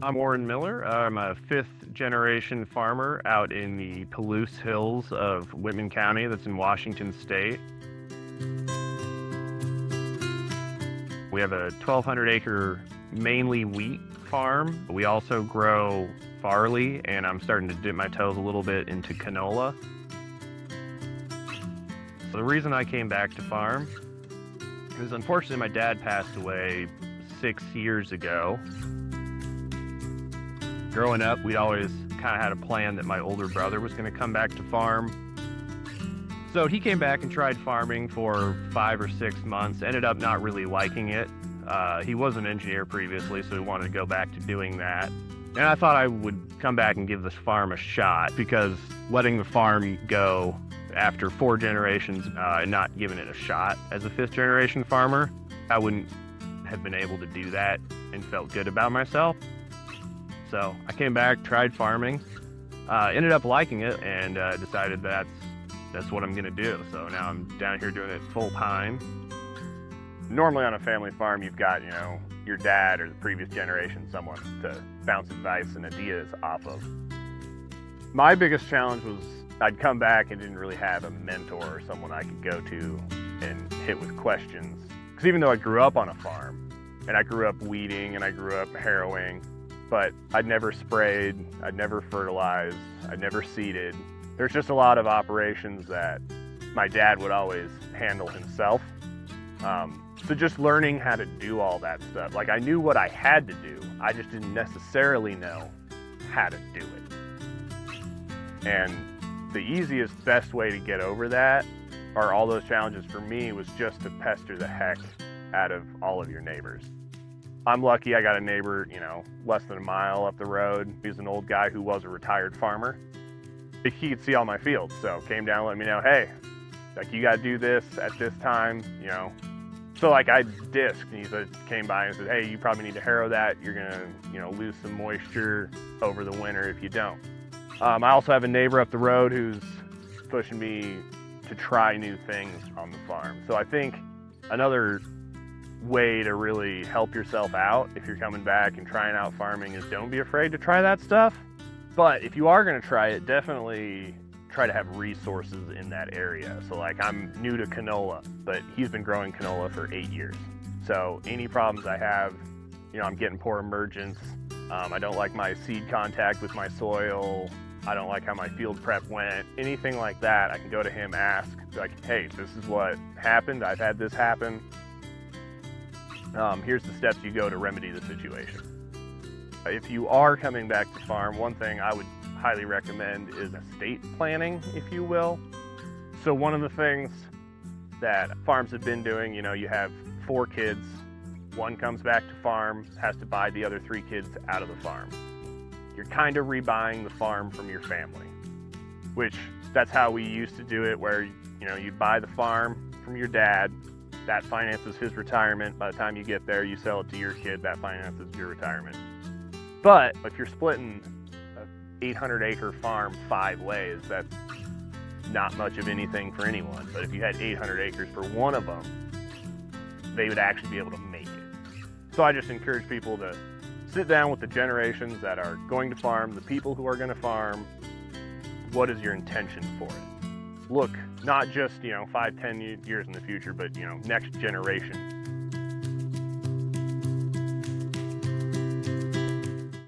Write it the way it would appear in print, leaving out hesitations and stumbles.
I'm Warren Miller. I'm a fifth generation farmer out in the Palouse Hills of Whitman County that's in Washington State. We have a 1,200 acre mainly wheat farm. We also grow barley, and I'm starting to dip my toes a little bit into canola. So the reason I came back to farm is unfortunately my dad passed away 6 years ago. Growing up, we'd always kind of had a plan that my older brother was going to come back to farm. So he came back and tried farming for 5 or 6 months, ended up not really liking it. He was an engineer previously, so he wanted to go back to doing that. And I thought I would come back and give this farm a shot, because letting the farm go after 4 generations and not giving it a shot as a 5th generation farmer, I wouldn't have been able to do that and felt good about myself. So I came back, tried farming, ended up liking it, and decided that's what I'm gonna do. So now I'm down here doing it full time. Normally on a family farm, you've got, your dad or the previous generation, someone to bounce advice and ideas off of. My biggest challenge was I'd come back and didn't really have a mentor or someone I could go to and hit with questions. Because even though I grew up on a farm, and I grew up weeding and I grew up harrowing, but I'd never sprayed, I'd never fertilized, I'd never seeded. There's just a lot of operations that my dad would always handle himself. So just learning how to do all that stuff. Like, I knew what I had to do, I just didn't necessarily know how to do it. And the easiest, best way to get over that, or all those challenges for me, was just to pester the heck out of all of your neighbors. I'm lucky I got a neighbor, less than a mile up the road. He's an old guy who was a retired farmer. He could see all my fields, so came down and let me know, hey, you gotta do this at this time, So I disked, and he came by and said, hey, you probably need to harrow that. You're gonna, lose some moisture over the winter if you don't. I also have a neighbor up the road who's pushing me to try new things on the farm. So I think another way to really help yourself out if you're coming back and trying out farming is don't be afraid to try that stuff. But if you are going to try it, definitely try to have resources in that area. So I'm new to canola, but he's been growing canola for 8 years. So any problems I have, I'm getting poor emergence. I don't like my seed contact with my soil. I don't like how my field prep went. Anything like that, I can go to him, ask, hey, this is what happened. I've had this happen. Here's the steps you go to remedy the situation. If you are coming back to farm, one thing I would highly recommend is estate planning, if you will. So one of the things that farms have been doing, you have 4 kids, one comes back to farm, has to buy the other 3 kids out of the farm. You're kind of rebuying the farm from your family, which that's how we used to do it, where, you buy the farm from your dad, that finances his retirement. By the time you get there, you sell it to your kid, that finances your retirement. But if you're splitting an 800 acre farm 5 ways, that's not much of anything for anyone. But if you had 800 acres for one of them, they would actually be able to make it. So I just encourage people to sit down with the generations that are going to farm, the people who are going to farm. What is your intention for it? Look, not just, 5, 10 years in the future, but, next generation.